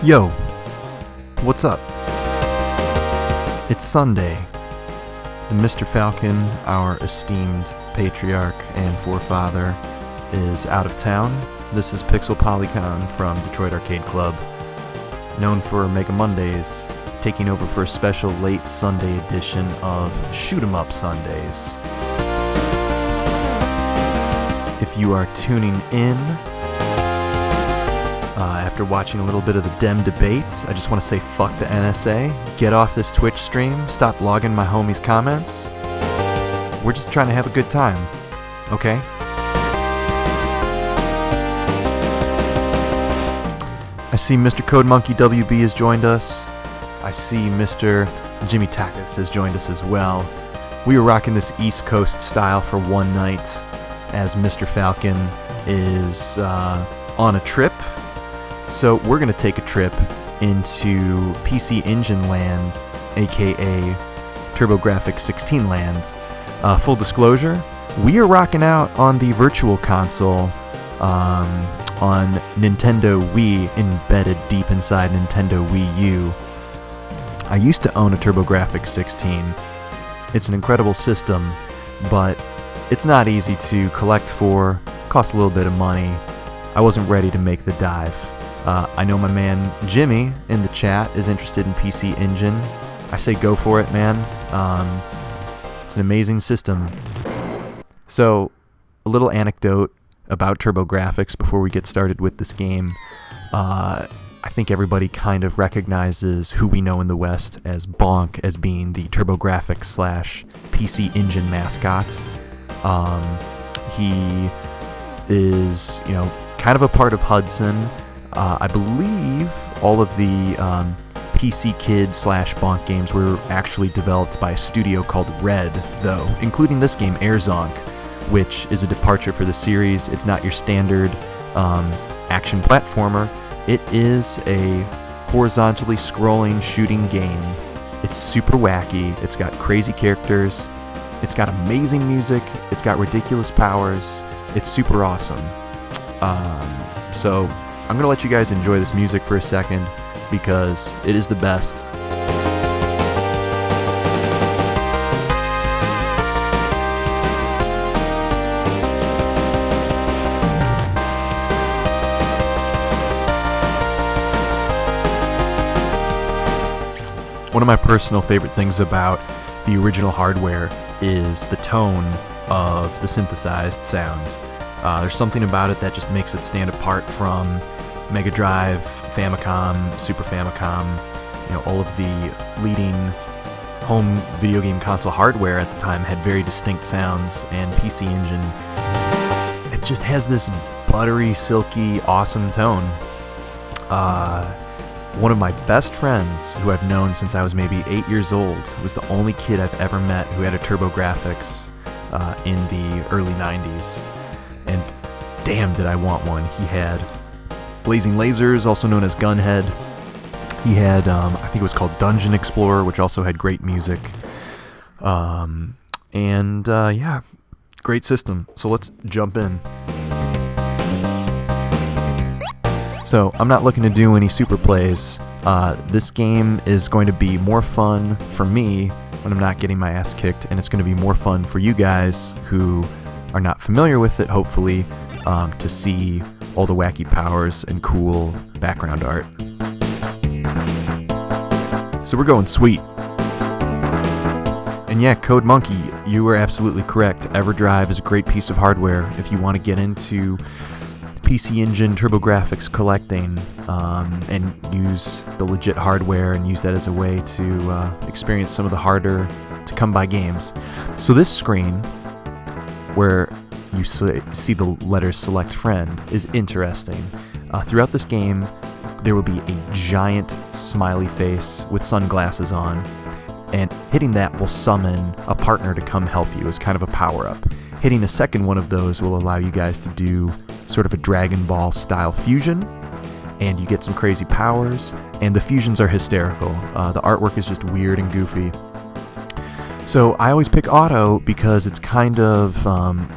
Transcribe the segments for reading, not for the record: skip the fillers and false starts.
Yo, what's up? It's Sunday. And Mr. Falcon, our esteemed patriarch and forefather, is out of town. This is Pixel Polycon from Detroit Arcade Club, known for Mega Mondays, taking over for a special late Sunday edition of Shoot 'em Up Sundays. If you are tuning in after watching a little bit of the Dem debates, I just want to say fuck the NSA. Get off this Twitch stream. Stop logging my homies' comments. We're just trying to have a good time, okay? I see Mr. Code Monkey WB has joined us. I see Mr. Jimmy Takas has joined us as well. We were rocking this East Coast style for one night as Mr. Falcon is on a trip. So we're going to take a trip into PC Engine Land, aka TurboGrafx 16 Land. Full disclosure, we are rocking out on the Virtual Console on Nintendo Wii, embedded deep inside Nintendo Wii U. I used to own a TurboGrafx 16. It's an incredible system, but it's not easy to collect for, costs a little bit of money. I wasn't ready to make the dive. I know my man Jimmy in the chat is interested in PC Engine. I say go for it, man. It's an amazing system. So, a little anecdote about TurboGrafx before we get started with this game. I think everybody kind of recognizes who we know in the West as Bonk as being the TurboGrafx / PC Engine mascot. He is, kind of a part of Hudson. I believe all of the PC Kid / Bonk games were actually developed by a studio called Red, though, including this game, Airzonk, which is a departure for the series. It's not your standard action platformer. It is a horizontally scrolling shooting game. It's super wacky. It's got crazy characters. It's got amazing music. It's got ridiculous powers. It's super awesome. So I'm going to let you guys enjoy this music for a second because it is the best. One of my personal favorite things about the original hardware is the tone of the synthesized sound. There's something about it that just makes it stand apart from Mega Drive, Famicom, Super Famicom, all of the leading home video game console hardware at the time had very distinct sounds, and PC Engine, it just has this buttery, silky, awesome tone. One of my best friends, who I've known since I was maybe 8 years old, was the only kid I've ever met who had a TurboGrafx in the early 90s. And damn did I want one. He had Blazing Lasers, also known as Gunhead. He had, I think it was called Dungeon Explorer, which also had great music. Yeah, great system. So let's jump in. So, I'm not looking to do any super plays. This game is going to be more fun for me when I'm not getting my ass kicked, and it's going to be more fun for you guys who are not familiar with it, hopefully, to see all the wacky powers and cool background art. So we're going sweet. And yeah, Code Monkey, you were absolutely correct. EverDrive is a great piece of hardware if you want to get into PC Engine, TurboGrafx collecting, and use the legit hardware and use that as a way to experience some of the harder to come by games. So this screen, where you see the letters select friend, is interesting. Throughout this game, there will be a giant smiley face with sunglasses on, and hitting that will summon a partner to come help you as kind of a power-up. Hitting a second one of those will allow you guys to do sort of a Dragon Ball style fusion, and you get some crazy powers, and the fusions are hysterical. The artwork is just weird and goofy. So I always pick auto because it's kind of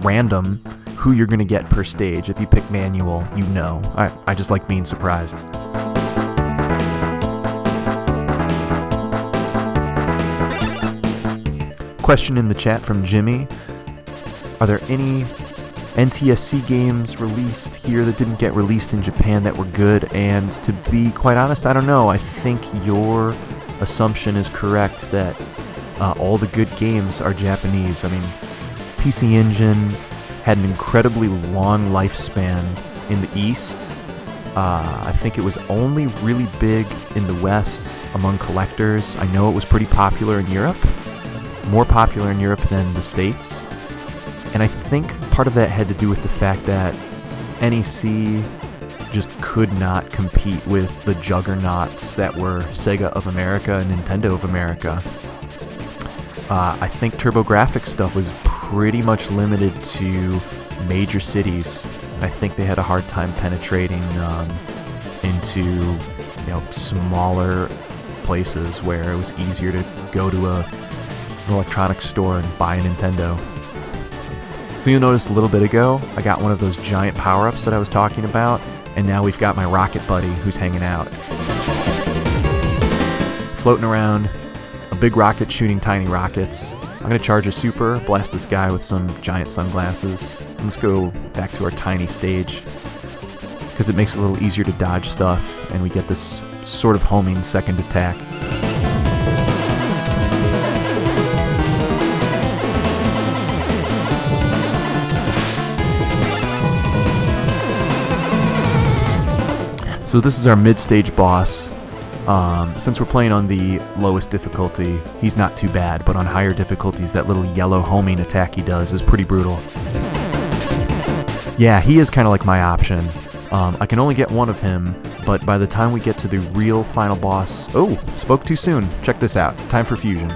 random who you're going to get per stage. If you pick manual, I just like being surprised. question in the chat from Jimmy. Are there any NTSC games released here that didn't get released in Japan that were good? And to be quite honest, I don't know. I think your assumption is correct that all the good games are Japanese. I mean, PC Engine had an incredibly long lifespan in the East. I think it was only really big in the West among collectors. I know it was pretty popular in Europe, more popular in Europe than the States. And I think part of that had to do with the fact that NEC just could not compete with the juggernauts that were Sega of America and Nintendo of America. I think TurboGrafx stuff was pretty much limited to major cities. I think they had a hard time penetrating into smaller places where it was easier to go to an electronics store and buy a Nintendo. So you'll notice a little bit ago, I got one of those giant power-ups that I was talking about, and now we've got my rocket buddy who's hanging out. Floating around, a big rocket shooting tiny rockets. I'm going to charge a super, blast this guy with some giant sunglasses. And let's go back to our tiny stage, because it makes it a little easier to dodge stuff, and we get this sort of homing second attack. So this is our mid-stage boss. Since we're playing on the lowest difficulty, he's not too bad, but on higher difficulties, that little yellow homing attack he does is pretty brutal. Yeah, he is kind of like my option. I can only get one of him, but by the time we get to the real final boss... Oh, spoke too soon. Check this out. Time for fusion.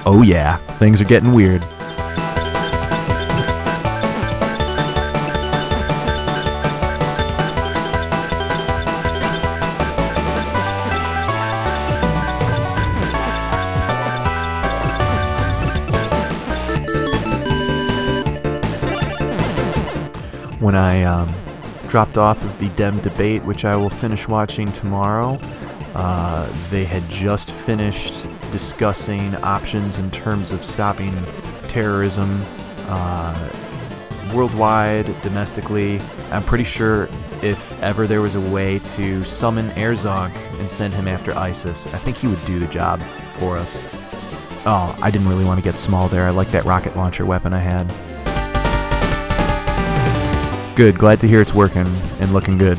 Oh yeah, things are getting weird. When I dropped off of the Dem debate, which I will finish watching tomorrow, they had just finished discussing options in terms of stopping terrorism worldwide, domestically. I'm pretty sure if ever there was a way to summon Herzog and send him after ISIS, I think he would do the job for us. Oh, I didn't really want to get small there. I like that rocket launcher weapon I had. Good, glad to hear it's working and looking good.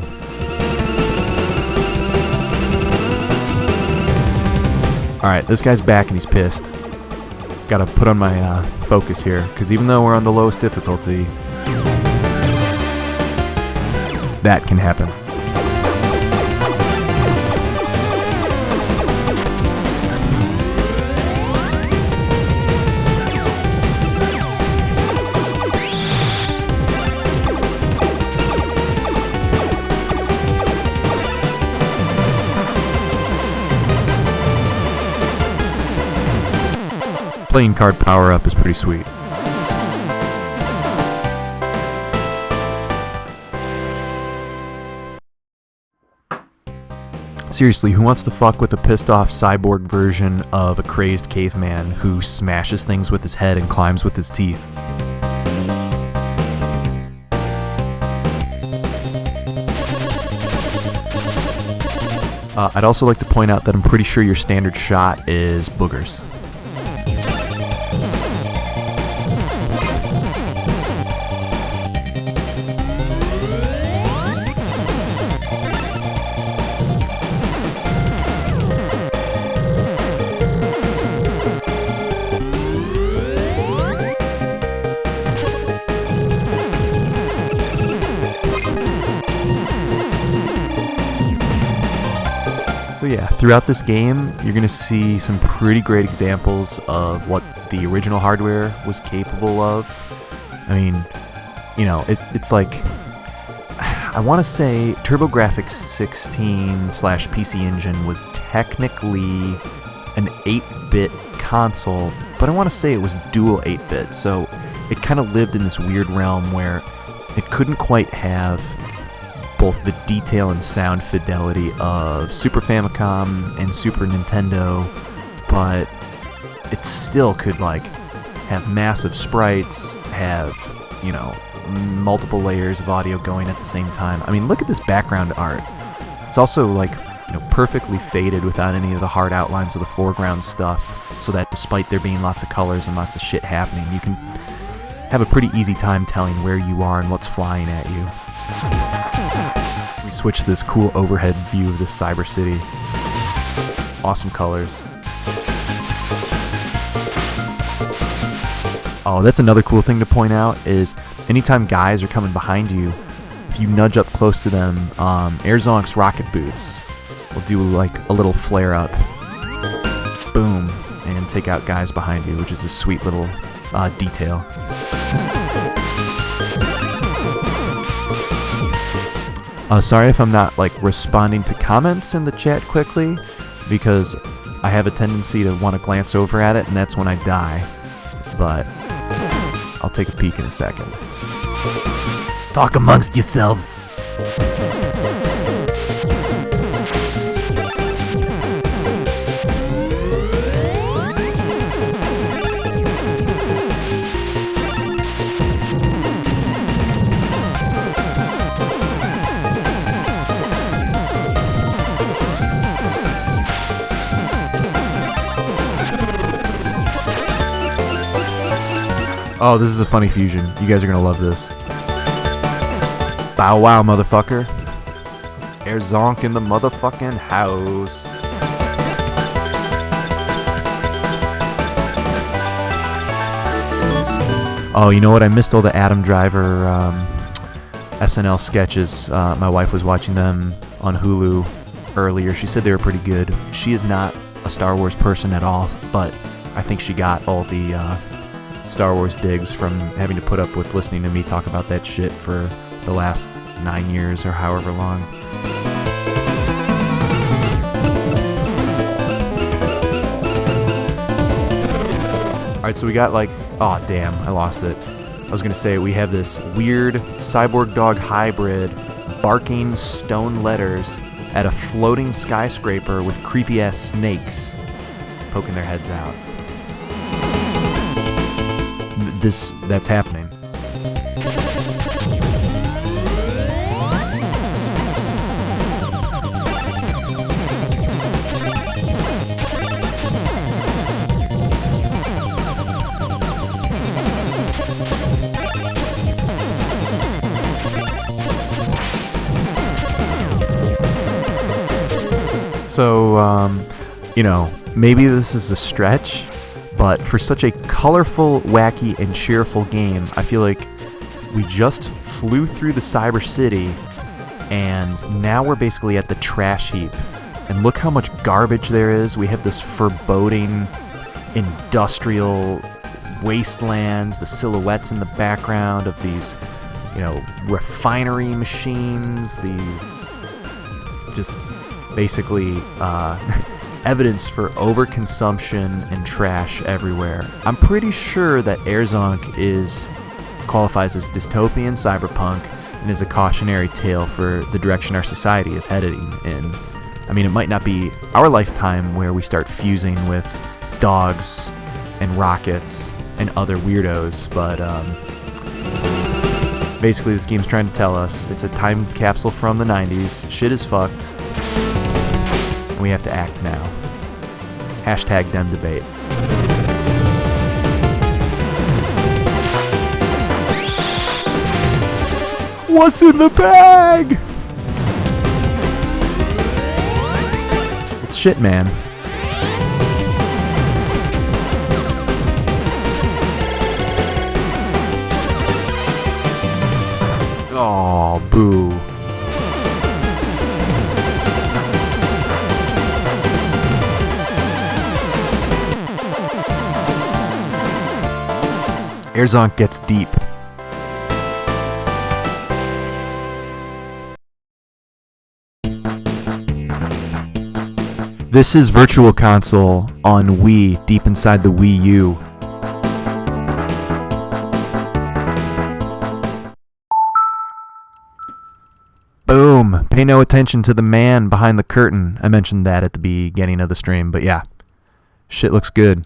Alright, this guy's back and he's pissed. Gotta put on my focus here, because even though we're on the lowest difficulty, that can happen. Playing card power-up is pretty sweet. Seriously, who wants to fuck with a pissed-off cyborg version of a crazed caveman who smashes things with his head and climbs with his teeth? I'd also like to point out that I'm pretty sure your standard shot is boogers. So yeah, throughout this game, you're going to see some pretty great examples of what the original hardware was capable of. I mean, you know, it's like, I want to say TurboGrafx 16/PC Engine was technically an 8-bit console, but I want to say it was dual 8-bit, so it kind of lived in this weird realm where it couldn't quite have both the detail and sound fidelity of Super Famicom and Super Nintendo, but it still could like have massive sprites, have, you know, multiple layers of audio going at the same time. I mean, look at this background art. It's also like, you know, perfectly faded without any of the hard outlines of the foreground stuff, so that despite there being lots of colors and lots of shit happening, you can have a pretty easy time telling where you are and what's flying at you. We switch to this cool overhead view of this cyber city. Awesome colors. Oh, that's another cool thing to point out is anytime guys are coming behind you, if you nudge up close to them, Airzonk's rocket boots will do like a little flare up, boom, and take out guys behind you, which is a sweet little detail. Sorry if I'm not like responding to comments in the chat quickly, because I have a tendency to want to glance over at it, and that's when I die. But I'll take a peek in a second. Talk amongst yourselves. Oh, this is a funny fusion. You guys are gonna love this. Bow wow, motherfucker. Airzonk in the motherfucking house. Oh, you know what? I missed all the Adam Driver SNL sketches. My wife was watching them on Hulu earlier. She said they were pretty good. She is not a Star Wars person at all, but I think she got all the Star Wars digs from having to put up with listening to me talk about that shit for the last 9 years or however long. Alright, so we got like, oh damn, I lost it. I was gonna say we have this weird cyborg dog hybrid barking stone letters at a floating skyscraper with creepy ass snakes poking their heads out. That's happening. So, you know, maybe this is a stretch, but for such a colorful, wacky, and cheerful game, I feel like we just flew through the cyber city, and now we're basically at the trash heap. And look how much garbage there is. We have this foreboding industrial wastelands, the silhouettes in the background of these, you know, refinery machines, these just basically evidence for overconsumption and trash everywhere. I'm pretty sure that Airzonk qualifies as dystopian cyberpunk and is a cautionary tale for the direction our society is heading in. I mean, it might not be our lifetime where we start fusing with dogs and rockets and other weirdos, but basically this game's trying to tell us it's a time capsule from the 90s. Shit is fucked. And we have to act now. Hashtag dem debate. What's in the bag? It's shit, man. Oh, boo. Airzonk gets deep. This is Virtual Console on Wii, deep inside the Wii U. Boom. Pay no attention to the man behind the curtain. I mentioned that at the beginning of the stream, but yeah. Shit looks good.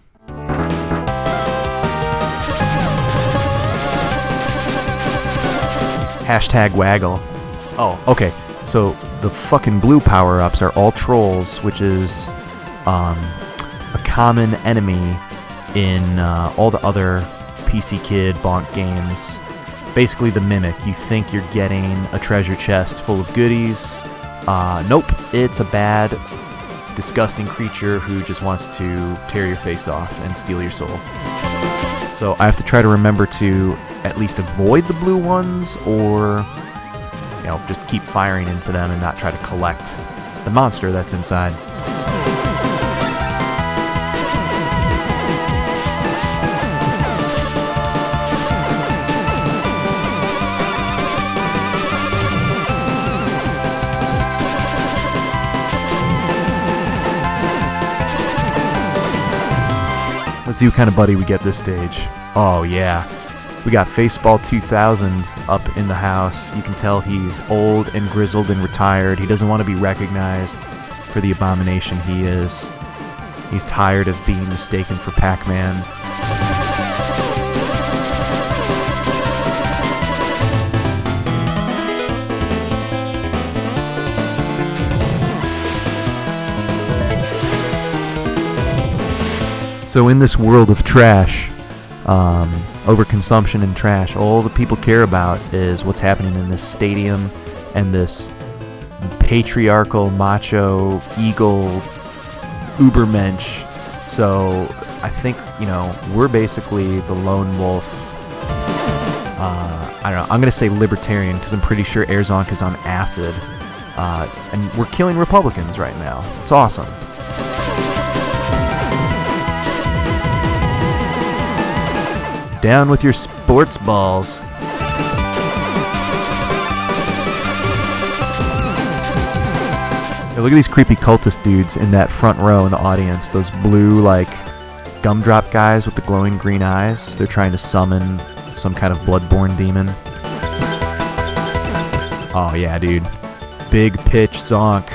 Hashtag waggle. Oh, okay. So the fucking blue power-ups are all trolls, which is a common enemy in all the other PC Kid Bonk games. Basically the Mimic. You think you're getting a treasure chest full of goodies. Nope. It's a bad, disgusting creature who just wants to tear your face off and steal your soul. So I have to try to remember to at least avoid the blue ones, or just keep firing into them and not try to collect the monster that's inside. Let's see what kind of buddy we get this stage. Oh yeah. We got Faceball 2000 up in the house. You can tell he's old and grizzled and retired. He doesn't want to be recognized for the abomination he is. He's tired of being mistaken for Pac-Man. So in this world of trash, overconsumption and trash, all the people care about is what's happening in this stadium and this patriarchal, macho, eagle, ubermensch. So I think, we're basically the lone wolf. I don't know, I'm going to say libertarian because I'm pretty sure Erzonk is on acid. And we're killing Republicans right now. It's awesome. Down with your sports balls. Hey, look at these creepy cultist dudes in that front row in the audience. Those blue, gumdrop guys with the glowing green eyes. They're trying to summon some kind of bloodborne demon. Oh, yeah, dude. Big pitch zonk.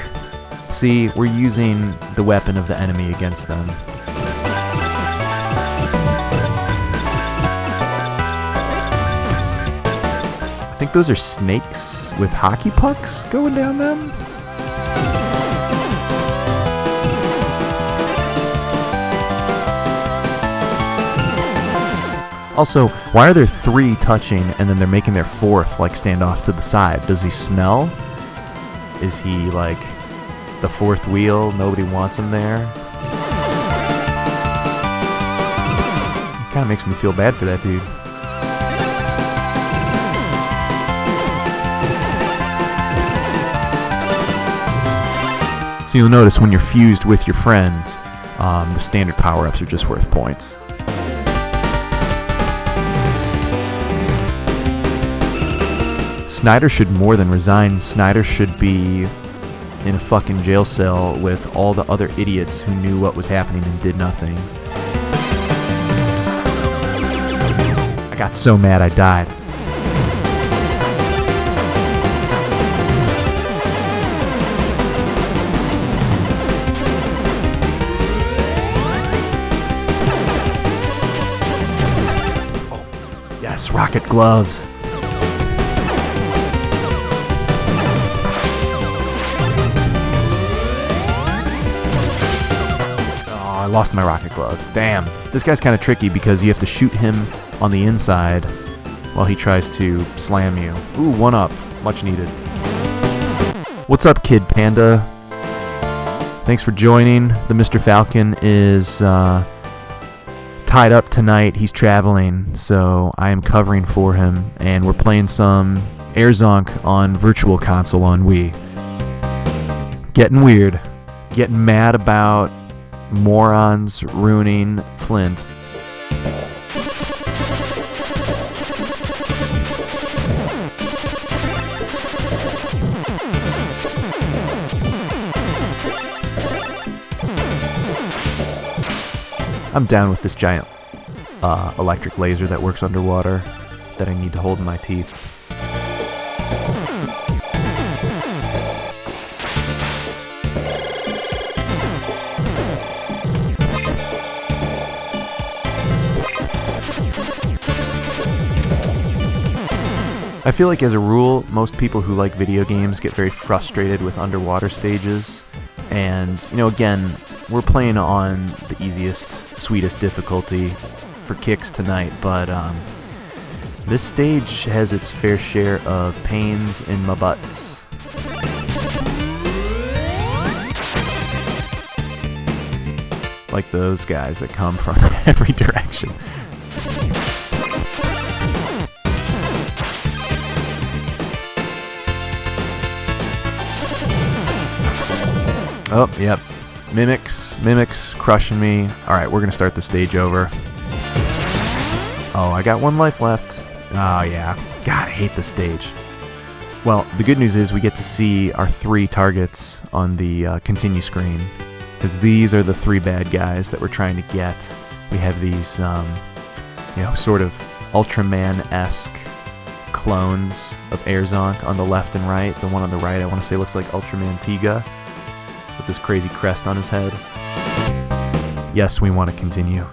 See, we're using the weapon of the enemy against them. I think those are snakes with hockey pucks going down them. Also, why are there 3 touching and then they're making their 4th stand off to the side? Does he smell? Is he the 4th wheel? Nobody wants him there. It kind of makes me feel bad for that dude. So you'll notice when you're fused with your friend, the standard power-ups are just worth points. Snyder should more than resign. Snyder should be in a fucking jail cell with all the other idiots who knew what was happening and did nothing. I got so mad I died. Yes, rocket gloves. Oh, I lost my rocket gloves. Damn. This guy's kind of tricky because you have to shoot him on the inside while he tries to slam you. Ooh, 1-up. Much needed. What's up, Kid Panda? Thanks for joining. The Mr. Falcon is tied up tonight. He's traveling, so I am covering for him, and we're playing some Erzonk on Virtual Console on Wii. Getting weird. Getting mad about morons ruining Flint. I'm down with this giant electric laser that works underwater that I need to hold in my teeth. I feel like as a rule, most people who like video games get very frustrated with underwater stages. And, again, we're playing on the easiest, sweetest difficulty for kicks tonight, but this stage has its fair share of pains in my butts. Like those guys that come from every direction. Oh, yep. Mimics crushing me. Alright, we're gonna start the stage over. Oh, I got 1 life left. Oh, yeah. God, I hate this stage. Well, the good news is we get to see our 3 targets on the continue screen. Because these are the 3 bad guys that we're trying to get. We have these, sort of Ultraman-esque clones of Airzonk on the left and right. The one on the right, I want to say, looks like Ultraman Tiga, with this crazy crest on his head. Yes, we want to continue.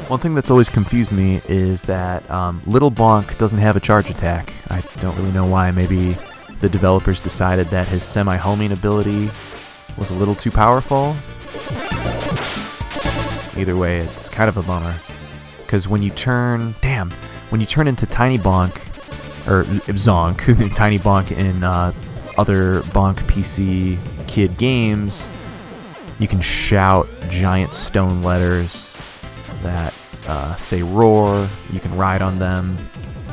One thing that's always confused me is that Little Bonk doesn't have a charge attack. I don't really know why. Maybe the developers decided that his semi-homing ability was a little too powerful. Either way, it's kind of a bummer. Because when you turn into Tiny Bonk, or Zonk, Tiny Bonk in other Bonk PC kid games, you can shout giant stone letters that say roar. You can ride on them.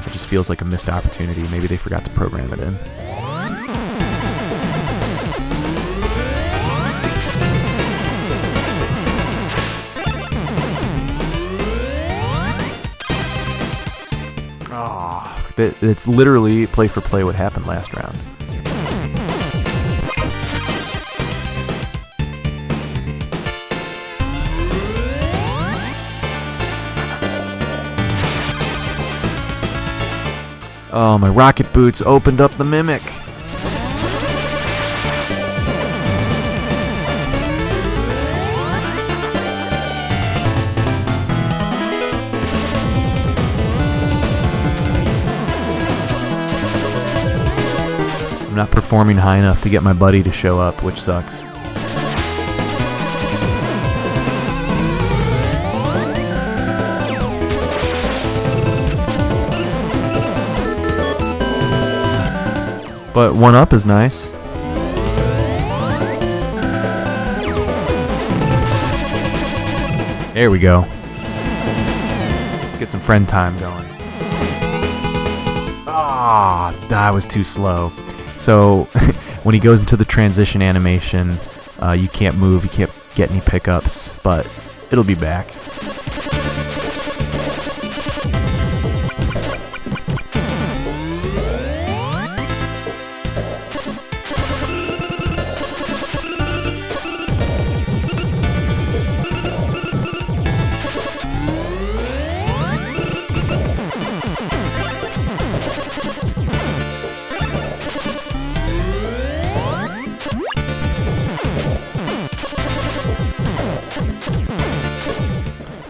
It just feels like a missed opportunity. Maybe they forgot to program it in. It's literally play for play what happened last round. Oh, my rocket boots opened up the Mimic. I'm not performing high enough to get my buddy to show up, which sucks. But 1-up is nice. There we go. Let's get some friend time going. That was too slow. So when he goes into the transition animation, you can't move, you can't get any pickups, but it'll be back.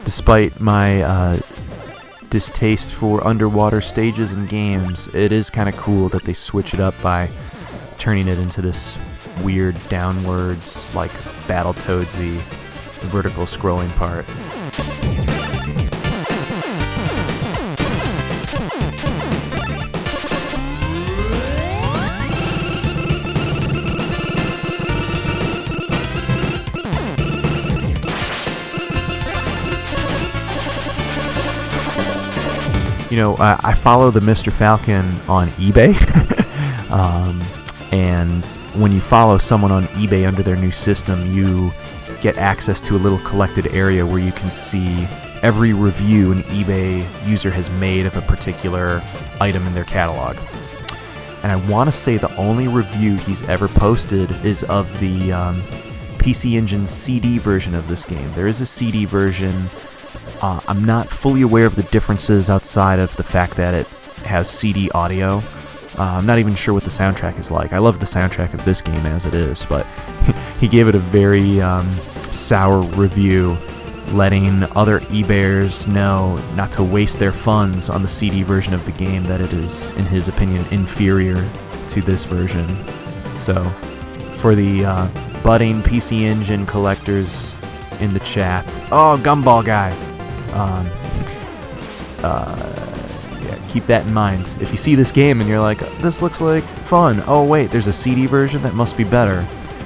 Despite my distaste for underwater stages and games, it is kind of cool that they switch it up by turning it into this weird downwards, like Battletoadsy vertical scrolling part. I follow the Mr. Falcon on eBay, and when you follow someone on eBay under their new system, you get access to a little collected area where you can see every review an eBay user has made of a particular item in their catalog. And I want to say the only review he's ever posted is of the PC Engine CD version of this game. There is a CD version I'm not fully aware of the differences outside of the fact that it has CD audio. I'm not even sure what the soundtrack is like. I love the soundtrack of this game as it is, but he gave it a very sour review, letting other eBayers know not to waste their funds on the CD version of the game, that it is, in his opinion, inferior to this version. So, for the budding PC Engine collectors in the chat, oh, Gumball Guy, yeah, keep that in mind. If you see this game and you're like, this looks like fun, oh wait, there's a CD version, that must be better,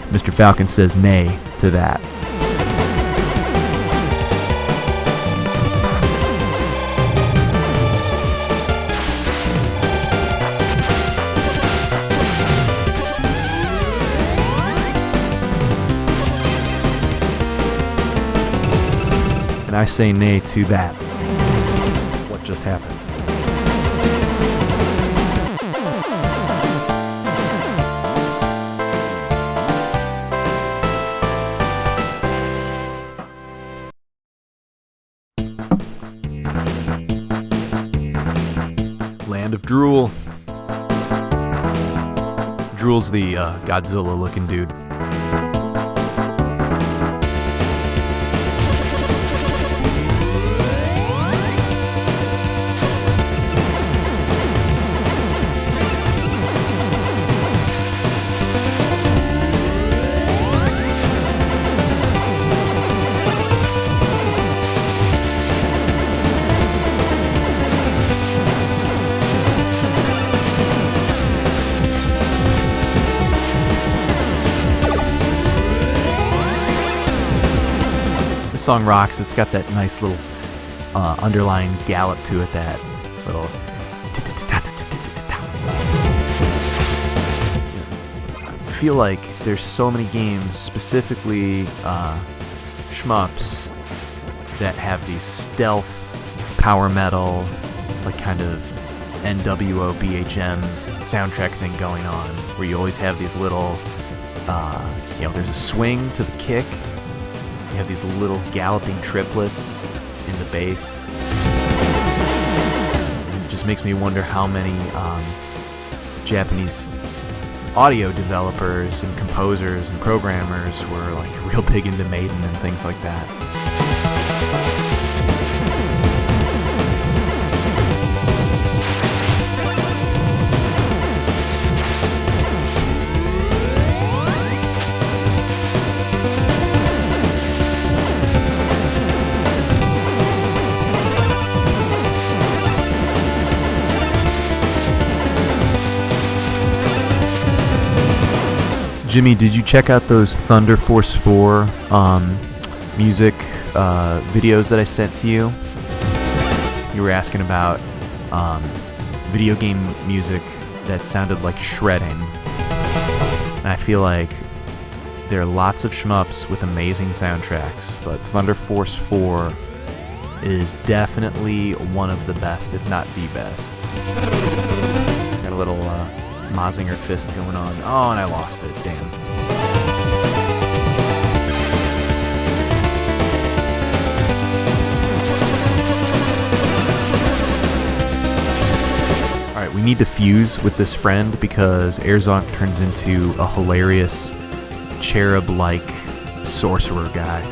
Mr. Falcon says nay to that. And I say nay to that. What just happened? Land of Drool. Drool's the Godzilla-looking dude. This song rocks. It's got that nice little underlying gallop to it, that little... I feel like there's so many games, specifically shmups, that have these stealth, power metal, like kind of NWO BHM soundtrack thing going on, where you always have these little, there's a swing to the kick. You have these little galloping triplets in the bass. It just makes me wonder how many Japanese audio developers and composers and programmers were like real big into Maiden and things like that. Jimmy, did you check out those Thunder Force 4 music videos that I sent to you? You were asking about video game music that sounded like shredding. And I feel like there are lots of shmups with amazing soundtracks, but Thunder Force 4 is definitely one of the best, if not the best. Got a little Mazinger fist going on. Oh, and I lost it. Damn. Alright, we need to fuse with this friend because Airzonk turns into a hilarious cherub-like sorcerer guy.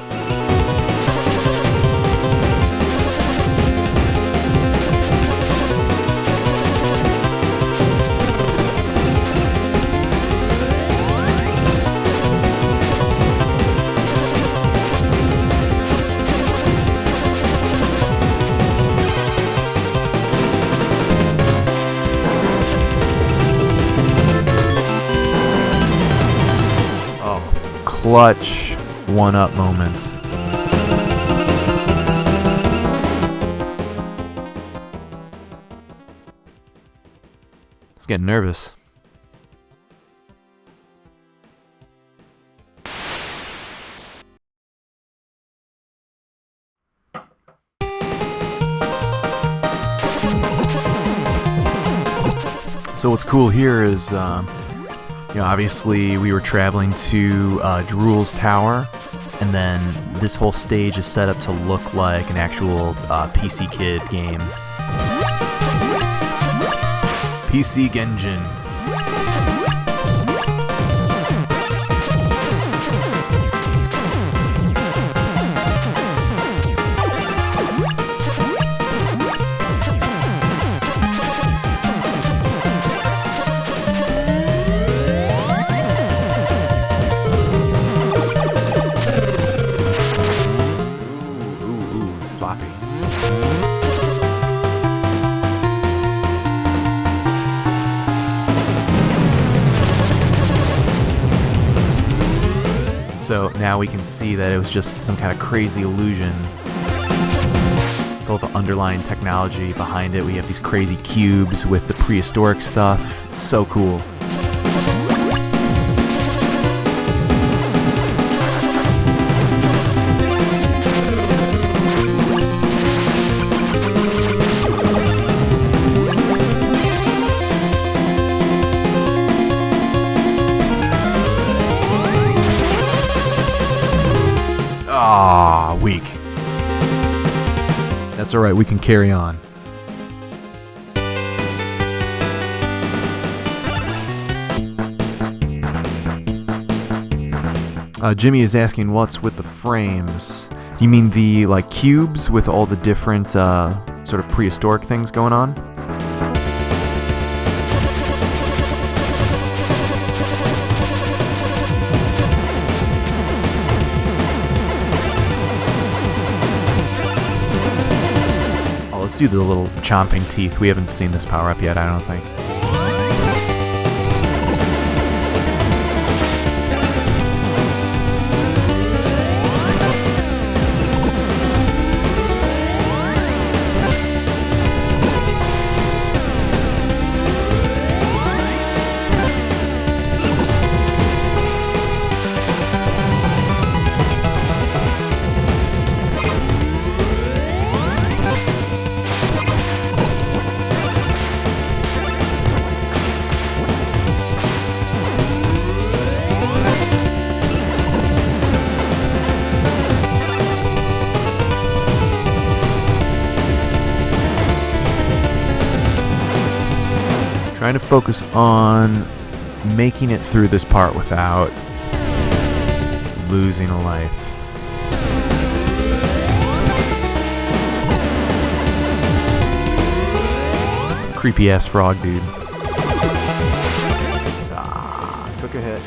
Clutch one-up moment. It's getting nervous. So what's cool here is obviously we were traveling to Drool's Tower, And then this whole stage is set up to look like an actual PC Kid game. PC Genjin. So now we can see that it was just some kind of crazy illusion. With all the underlying technology behind it, we have these crazy cubes with the prehistoric stuff. It's so cool. Weak. That's alright, we can carry on. Jimmy is asking what's with the frames. You mean the cubes with all the different sort of prehistoric things going on? Let's do the little chomping teeth. We haven't seen this power up yet, I don't think. Trying to focus on making it through this part without losing a life. Creepy ass frog dude. Took a hit.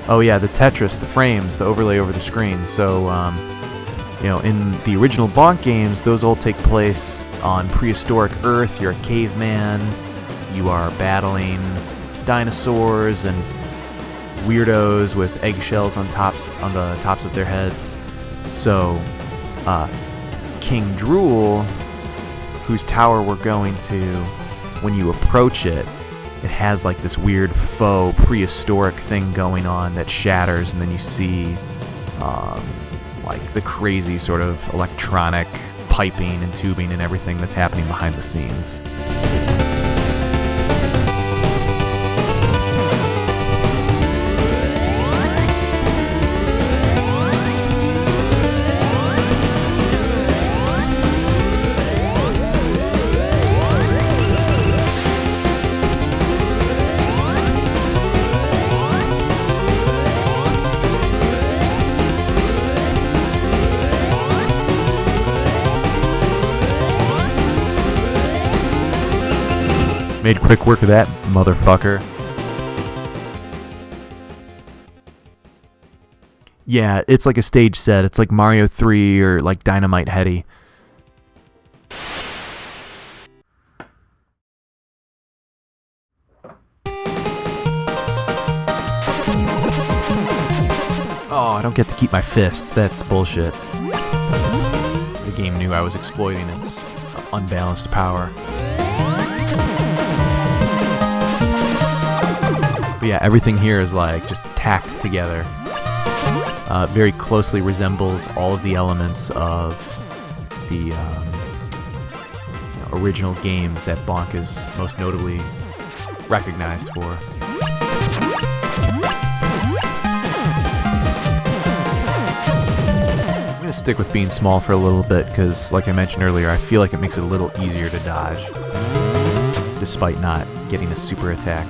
Oh yeah, the Tetris, the frames, the overlay over the screen. So, in the original Bonk games, those all take place on prehistoric Earth. You're a caveman. You are battling dinosaurs and weirdos with eggshells on the tops of their heads. So, King Drool, whose tower we're going to, when you approach it, it has this weird faux prehistoric thing going on that shatters, and then you see the crazy sort of electronic piping and tubing and everything that's happening behind the scenes. Made quick work of that, motherfucker. Yeah, it's like a stage set. It's like Mario 3 or like Dynamite Headdy. Oh, I don't get to keep my fists. That's bullshit. The game knew I was exploiting its unbalanced power. But yeah, everything here is just tacked together. Very closely resembles all of the elements of the original games that Bonk is most notably recognized for. I'm going to stick with being small for a little bit because, like I mentioned earlier, I feel like it makes it a little easier to dodge, despite not getting a super attack.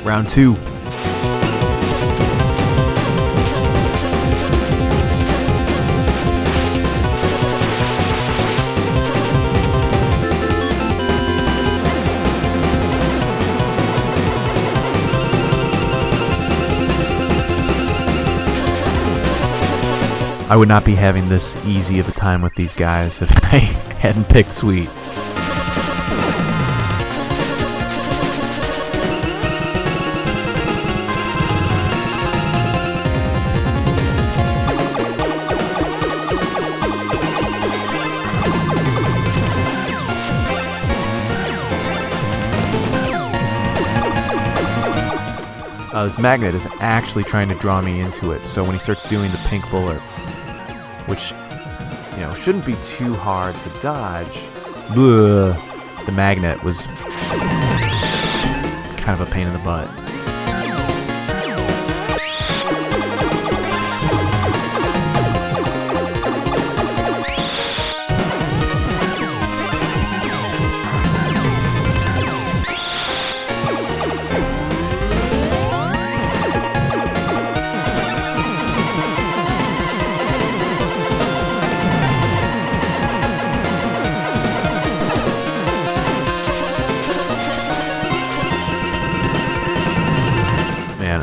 Round 2. I would not be having this easy of a time with these guys if I hadn't picked Sweet. This magnet is actually trying to draw me into it, so when he starts doing the pink bullets, which, you know, shouldn't be too hard to dodge, the magnet was kind of a pain in the butt.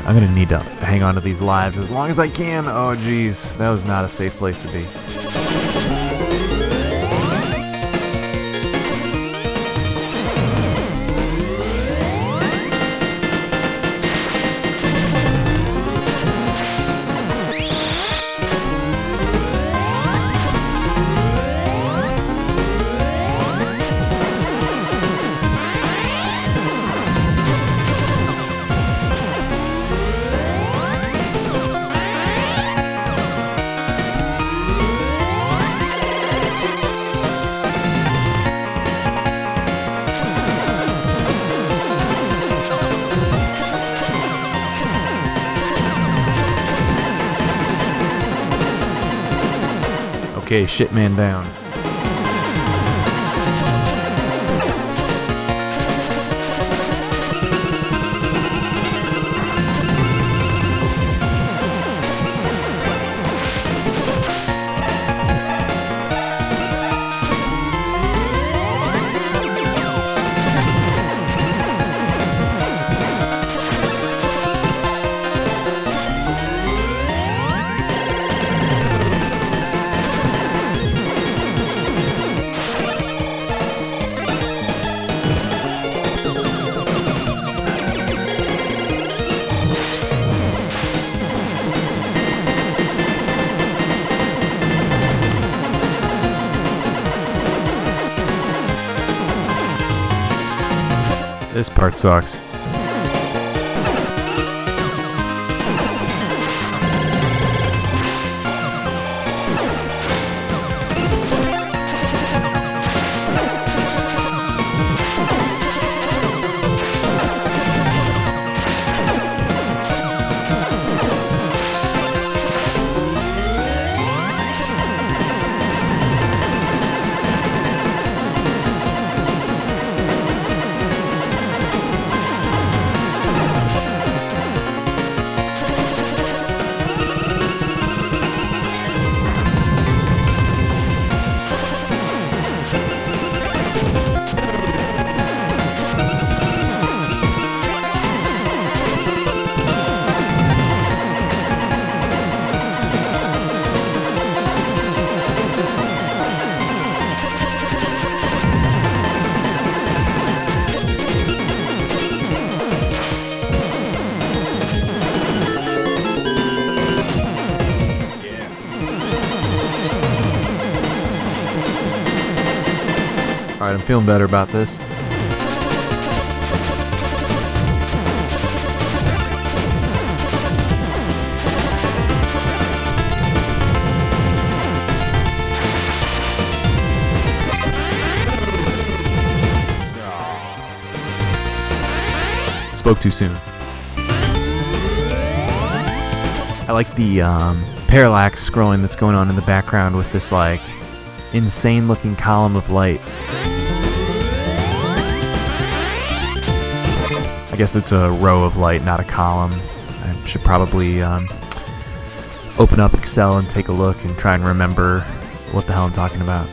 I'm gonna need to hang on to these lives as long as I can. Oh geez, that was not a safe place to be. Okay, shit man down. This part sucks. Alright, I'm feeling better about this. Spoke too soon. I like the parallax scrolling that's going on in the background with this like insane looking column of light. I guess it's a row of light, not a column. I should probably open up Excel and take a look and try and remember what the hell I'm talking about.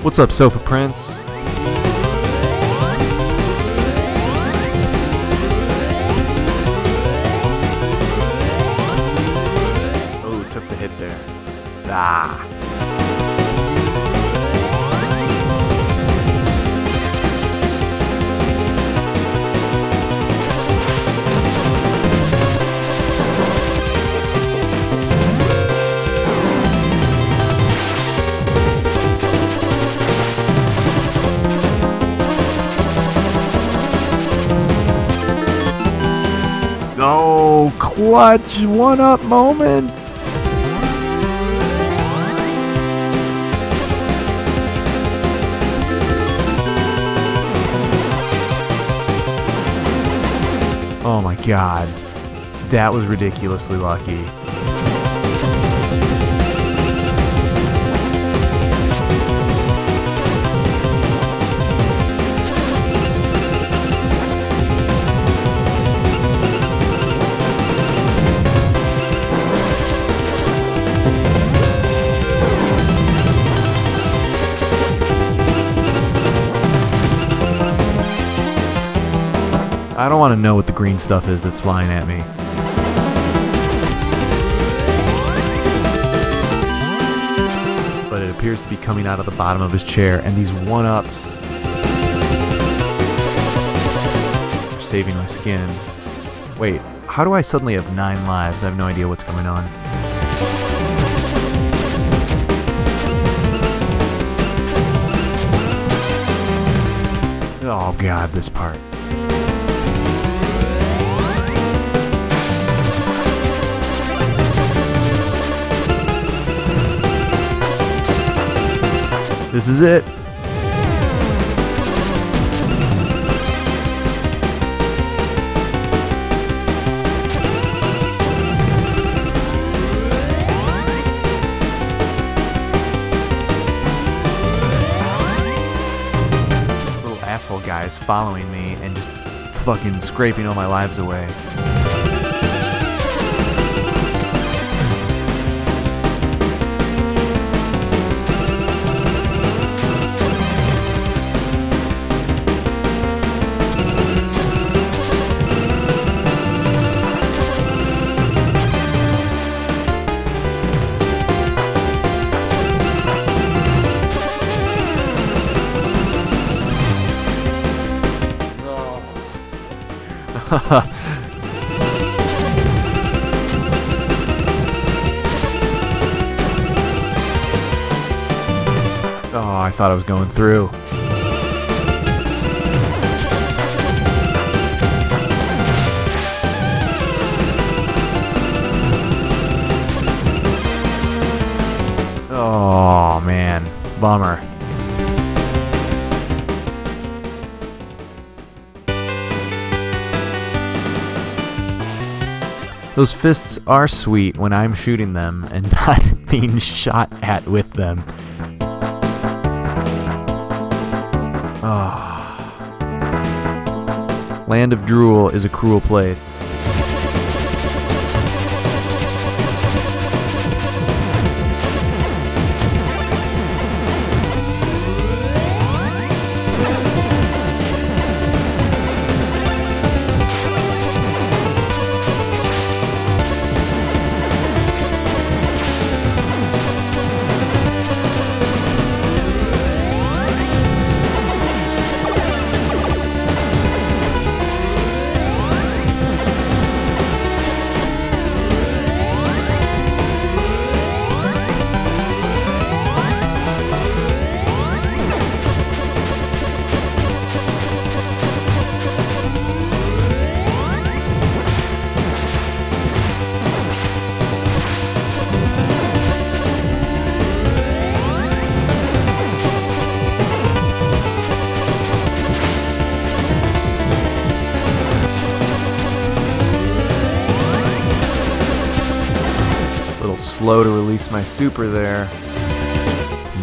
What's up, Sofa Prince? Oh, took the hit there. Ah. Oh, clutch 1-up moment. Oh my god. That was ridiculously lucky. I don't want to know what the green stuff is that's flying at me. But it appears to be coming out of the bottom of his chair, and these 1-ups are saving my skin. Wait, how do I suddenly have 9 lives? I have no idea what's going on. Oh god, this part. This is it. This little asshole guy is following me and just fucking scraping all my lives away. Oh, I thought I was going through. Oh, man. Bummer. Those fists are sweet when I'm shooting them and not being shot at with them. Ah. Land of Drool is a cruel place. Slow to release my super there.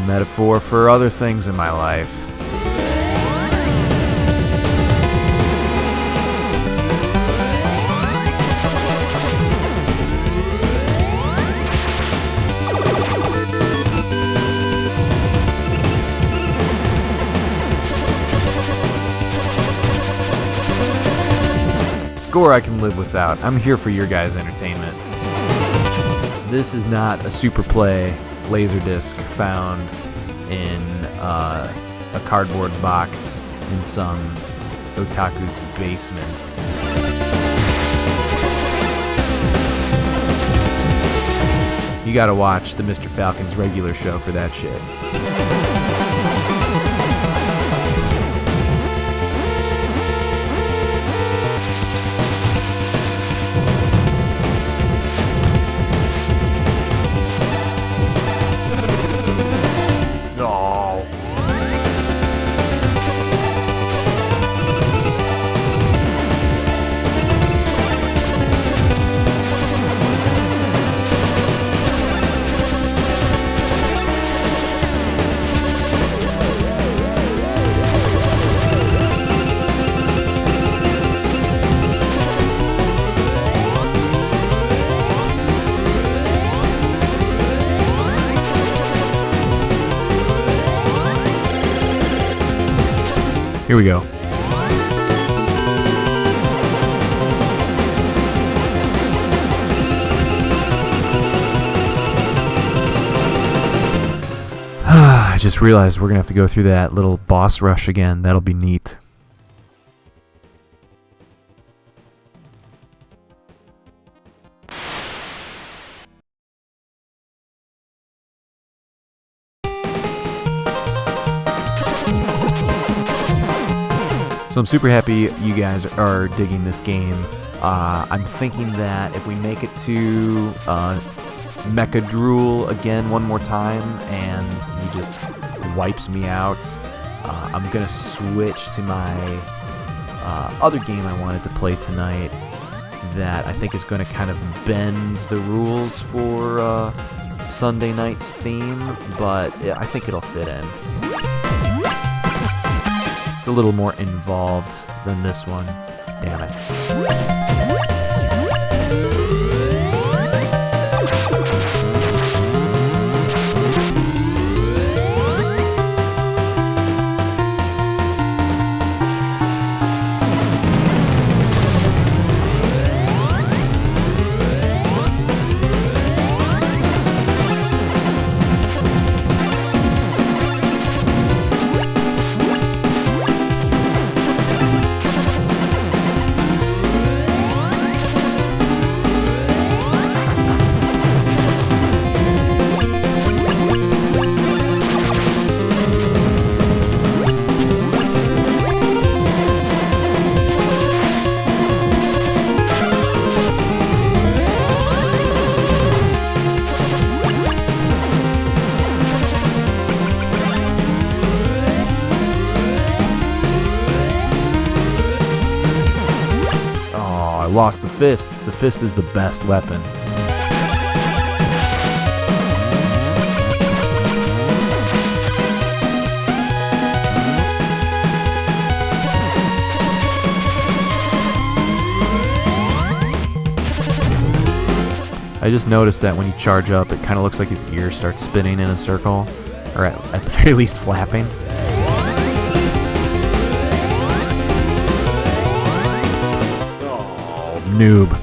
Metaphor for other things in my life. Score I can live without. I'm here for your guys' entertainment. This is not a Super Play Laserdisc found in a cardboard box in some otaku's basement. You gotta watch the Mr. Falcon's regular show for that shit. Here we go. I just realized we're going to have to go through that little boss rush again. That'll be neat. So I'm super happy you guys are digging this game. I'm thinking that if we make it to Mecha Drool again one more time and he just wipes me out, I'm going to switch to my other game I wanted to play tonight that I think is going to kind of bend the rules for Sunday night's theme, but I think it'll fit in. It's a little more involved than this one. Damn it. lost the fist. The fist is the best weapon. I just noticed that when you charge up, it kind of looks like his ear starts spinning in a circle, or at the very least flapping. Oh, noob.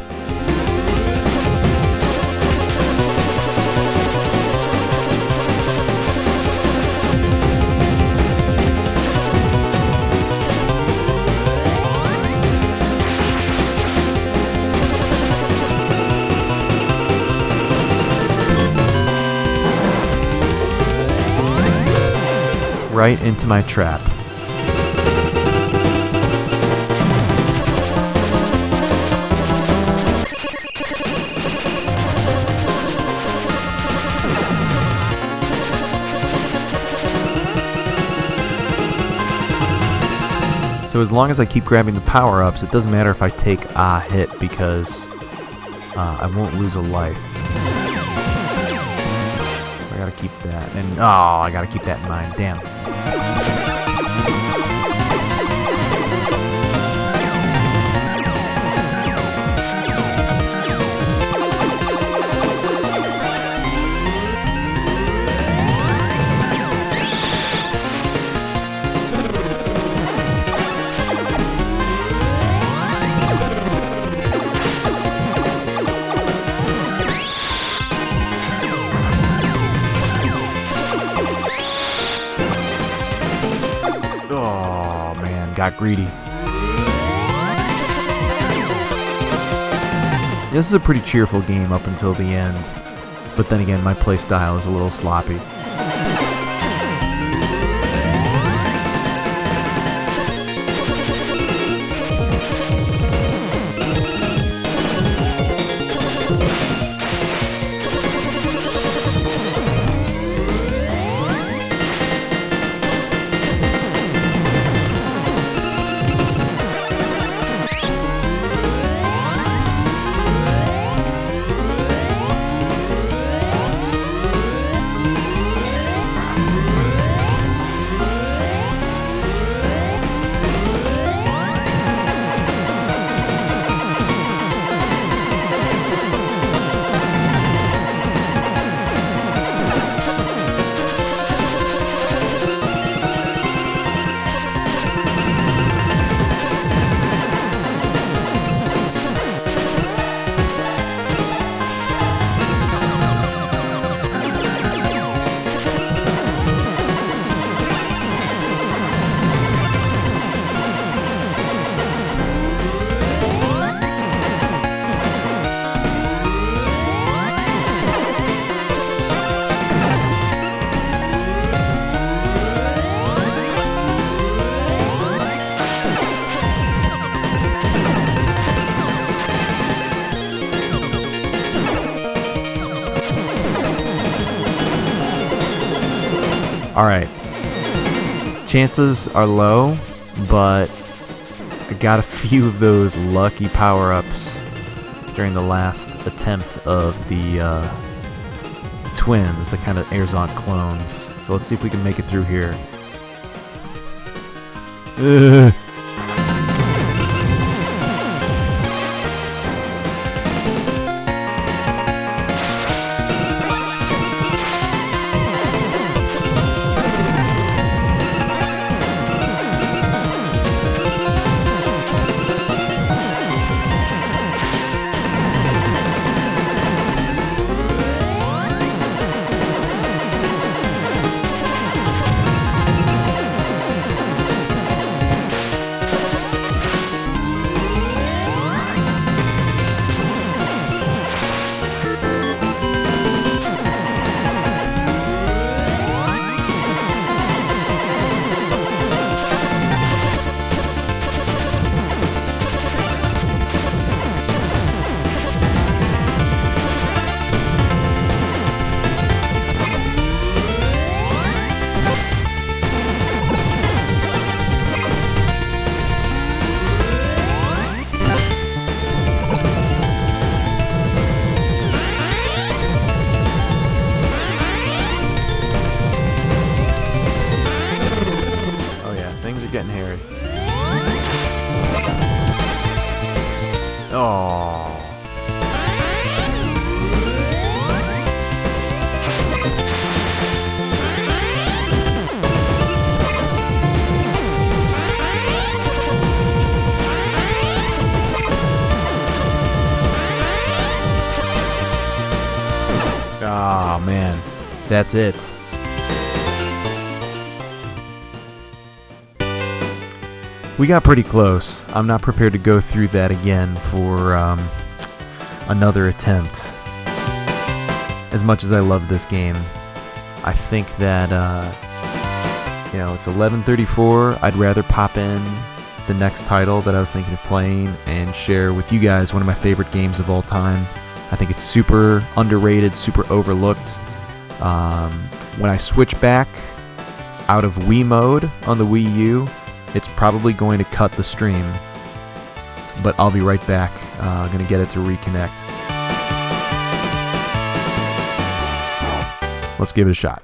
Right into my trap. So as long as I keep grabbing the power-ups, it doesn't matter if I take a hit because I won't lose a life. I gotta keep that, and I gotta keep that in mind. Damn. Got greedy. This is a pretty cheerful game up until the end, but then again, my playstyle is a little sloppy. Alright. Chances are low, but I got a few of those lucky power-ups during the last attempt of the twins, the kind of Airzon clones. So let's see if we can make it through here. Oh. Oh, man. That's it. We got pretty close. I'm not prepared to go through that again for another attempt. As much as I love this game, I think that, it's 11:34. I'd rather pop in the next title that I was thinking of playing and share with you guys one of my favorite games of all time. I think it's super underrated, super overlooked. When I switch back out of Wii mode on the Wii U, it's probably going to cut the stream, but I'll be right back. I'm going to get it to reconnect. Let's give it a shot.